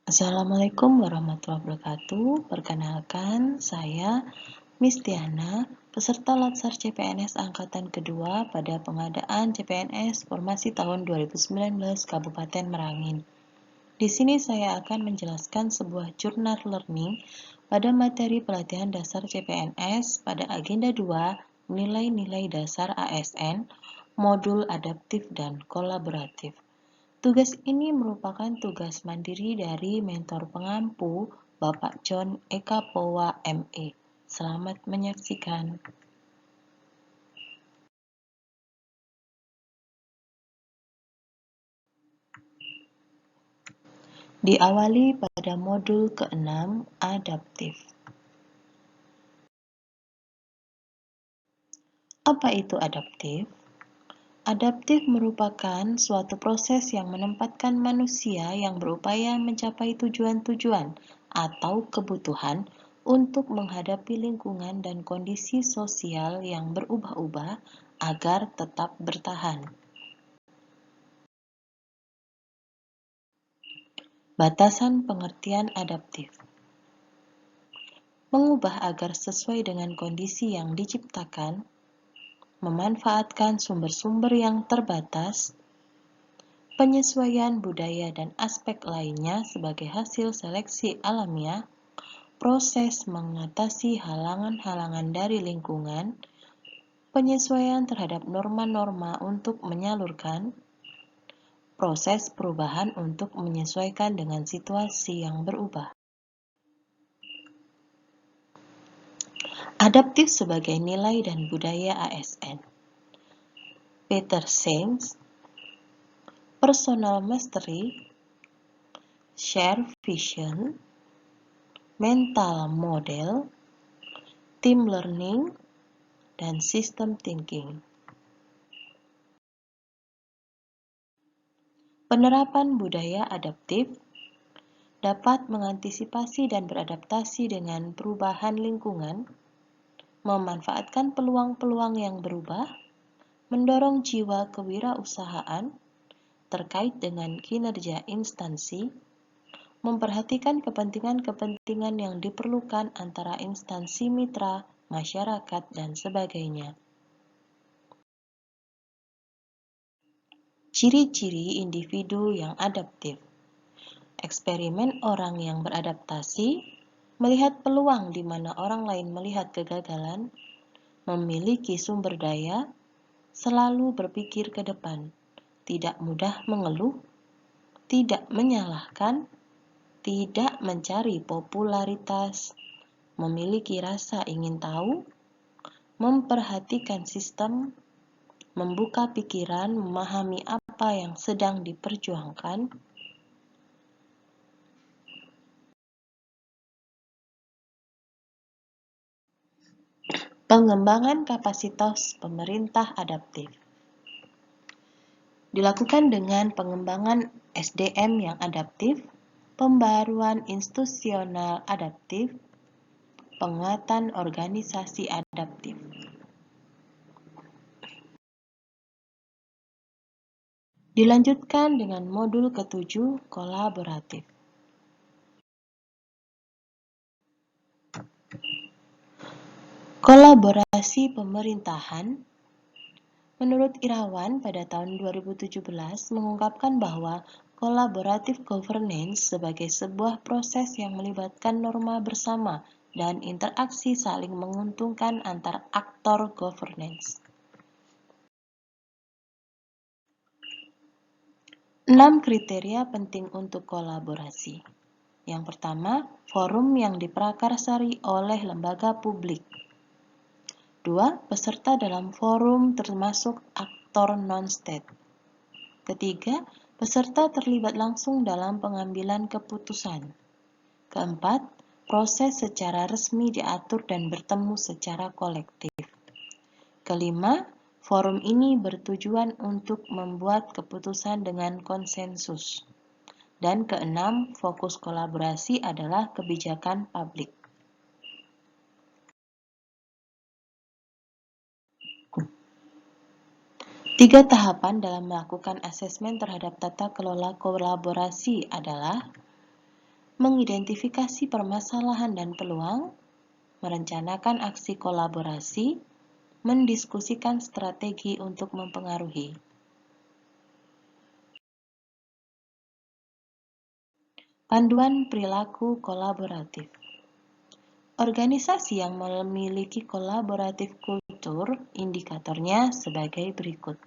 Assalamualaikum warahmatullahi wabarakatuh. Perkenalkan, saya Miss Tiana, peserta Latsar CPNS Angkatan Kedua pada pengadaan CPNS Formasi tahun 2019 Kabupaten Merangin. Di sini saya akan menjelaskan sebuah jurnal learning pada materi pelatihan dasar CPNS pada agenda 2, nilai-nilai dasar ASN, modul adaptif dan kolaboratif. Tugas ini merupakan tugas mandiri dari mentor pengampu, Bapak John Eka Powa, ME. Selamat menyaksikan. Diawali pada modul ke-6, adaptif. Apa itu adaptif? Adaptif merupakan suatu proses yang menempatkan manusia yang berupaya mencapai tujuan-tujuan atau kebutuhan untuk menghadapi lingkungan dan kondisi sosial yang berubah-ubah agar tetap bertahan. Batasan pengertian adaptif. Mengubah agar sesuai dengan kondisi yang diciptakan, memanfaatkan sumber-sumber yang terbatas, penyesuaian budaya dan aspek lainnya sebagai hasil seleksi alamiah, proses mengatasi halangan-halangan dari lingkungan, penyesuaian terhadap norma-norma untuk menyalurkan, proses perubahan untuk menyesuaikan dengan situasi yang berubah. Adaptif sebagai nilai dan budaya ASN. Peter Sims, Personal Mastery, Share Vision, Mental Model, Team Learning, dan System Thinking. Penerapan budaya adaptif dapat mengantisipasi dan beradaptasi dengan perubahan lingkungan, memanfaatkan peluang-peluang yang berubah, mendorong jiwa kewirausahaan terkait dengan kinerja instansi, memperhatikan kepentingan-kepentingan yang diperlukan antara instansi mitra, masyarakat, dan sebagainya. Ciri-ciri individu yang adaptif. Eksperimen orang yang beradaptasi, melihat peluang di mana orang lain melihat kegagalan, memiliki sumber daya, selalu berpikir ke depan, tidak mudah mengeluh, tidak menyalahkan, tidak mencari popularitas, memiliki rasa ingin tahu, memperhatikan sistem, membuka pikiran, memahami apa yang sedang diperjuangkan, pengembangan kapasitas pemerintah adaptif. Dilakukan dengan pengembangan SDM yang adaptif, pembaruan institusional adaptif, penguatan organisasi adaptif. Dilanjutkan dengan modul ke-7, kolaboratif. Kolaborasi pemerintahan. Menurut Irawan pada tahun 2017 mengungkapkan bahwa collaborative governance sebagai sebuah proses yang melibatkan norma bersama dan interaksi saling menguntungkan antar aktor governance. 6 kriteria penting untuk kolaborasi. Yang pertama, forum yang diprakarsai oleh lembaga publik. 2. Peserta dalam forum termasuk aktor non-state. Ketiga, peserta terlibat langsung dalam pengambilan keputusan. Keempat, proses secara resmi diatur dan bertemu secara kolektif. Kelima, forum ini bertujuan untuk membuat keputusan dengan konsensus. Dan keenam, fokus kolaborasi adalah kebijakan publik. Tiga tahapan dalam melakukan asesmen terhadap tata kelola kolaborasi adalah mengidentifikasi permasalahan dan peluang, merencanakan aksi kolaborasi, mendiskusikan strategi untuk mempengaruhi. Panduan perilaku kolaboratif. Organisasi yang memiliki kolaboratif kultur, indikatornya sebagai berikut.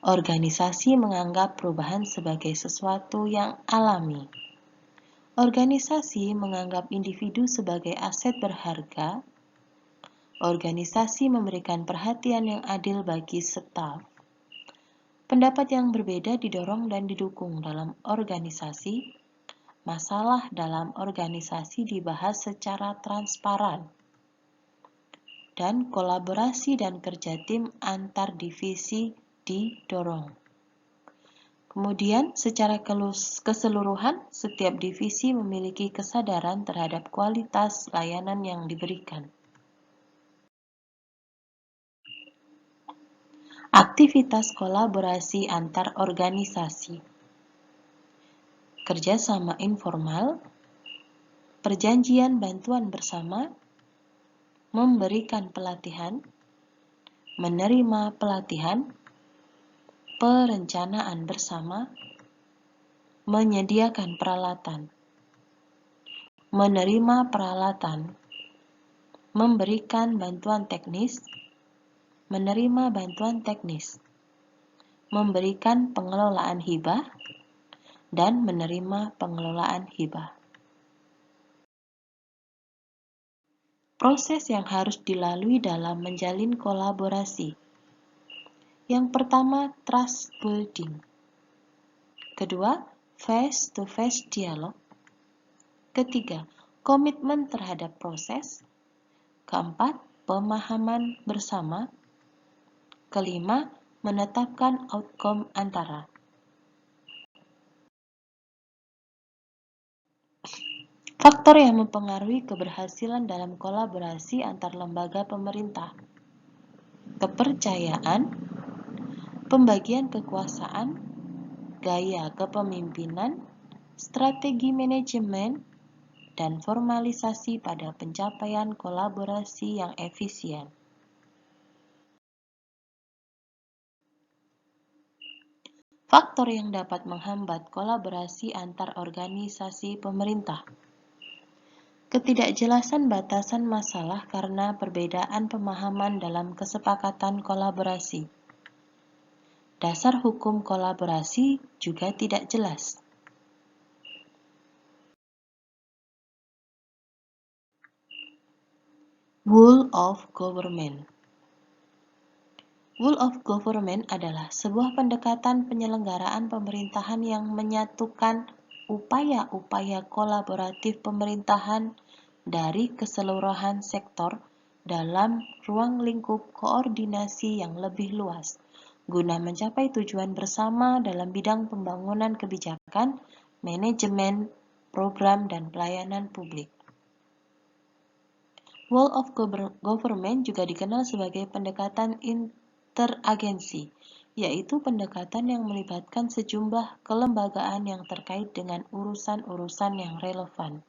Organisasi menganggap perubahan sebagai sesuatu yang alami. Organisasi menganggap individu sebagai aset berharga. Organisasi memberikan perhatian yang adil bagi staf. Pendapat yang berbeda didorong dan didukung dalam organisasi. Masalah dalam organisasi dibahas secara transparan. Dan kolaborasi dan kerja tim antar divisi didorong. Kemudian, secara keseluruhan, setiap divisi memiliki kesadaran terhadap kualitas layanan yang diberikan. Aktivitas kolaborasi antar organisasi. Kerjasama informal, perjanjian bantuan bersama, memberikan pelatihan, menerima pelatihan, perencanaan bersama, menyediakan peralatan, menerima peralatan, memberikan bantuan teknis, menerima bantuan teknis, memberikan pengelolaan hibah, dan menerima pengelolaan hibah. Proses yang harus dilalui dalam menjalin kolaborasi. Yang pertama, trust building. Kedua, face-to-face dialog. Ketiga, komitmen terhadap proses. Keempat, pemahaman bersama. Kelima, menetapkan outcome antara. Faktor yang mempengaruhi keberhasilan dalam kolaborasi antar lembaga pemerintah. Kepercayaan, pembagian kekuasaan, gaya kepemimpinan, strategi manajemen, dan formalisasi pada pencapaian kolaborasi yang efisien. Faktor yang dapat menghambat kolaborasi antar organisasi pemerintah. Ketidakjelasan batasan masalah karena perbedaan pemahaman dalam kesepakatan kolaborasi. Dasar hukum kolaborasi juga tidak jelas. Whole of government. Whole of government adalah sebuah pendekatan penyelenggaraan pemerintahan yang menyatukan upaya-upaya kolaboratif pemerintahan dari keseluruhan sektor dalam ruang lingkup koordinasi yang lebih luas, guna mencapai tujuan bersama dalam bidang pembangunan kebijakan, manajemen, program, dan pelayanan publik. Whole of government juga dikenal sebagai pendekatan interagensi, yaitu pendekatan yang melibatkan sejumlah kelembagaan yang terkait dengan urusan-urusan yang relevan.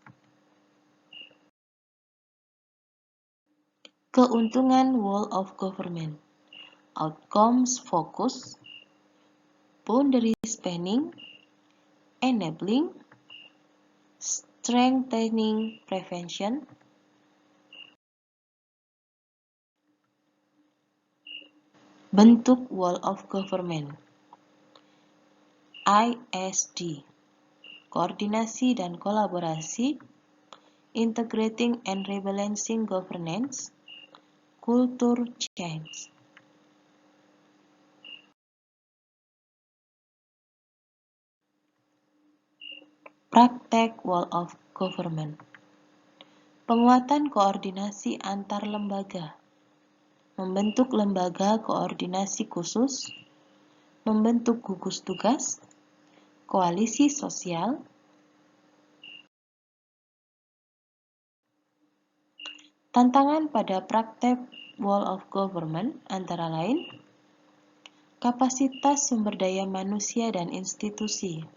Keuntungan whole of government. Outcomes focus, boundary spanning, enabling, strengthening prevention. Bentuk whole of government. ISD, koordinasi dan kolaborasi, integrating and rebalancing governance, culture change. Praktek whole of government. Penguatan koordinasi antar lembaga. Membentuk lembaga koordinasi khusus, membentuk gugus tugas, koalisi sosial. Tantangan pada praktek whole of government antara lain, kapasitas sumber daya manusia dan institusi,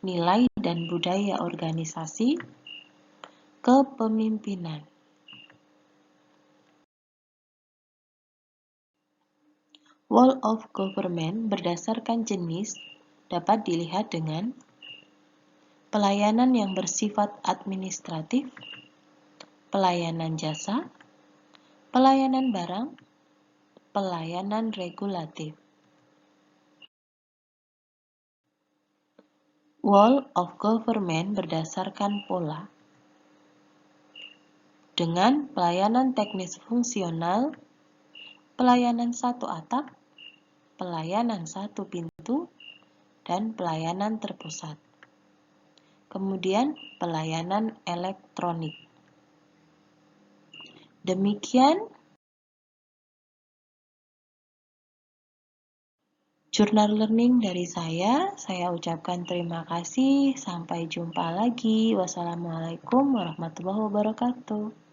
nilai dan budaya organisasi, kepemimpinan. Whole of government berdasarkan jenis dapat dilihat dengan pelayanan yang bersifat administratif, pelayanan jasa, pelayanan barang, pelayanan regulatif. Whole of government berdasarkan pola dengan pelayanan teknis fungsional, pelayanan satu atap, pelayanan satu pintu, dan pelayanan terpusat. Kemudian pelayanan elektronik. Demikian jurnal learning dari saya ucapkan terima kasih, sampai jumpa lagi. Wassalamualaikum warahmatullahi wabarakatuh.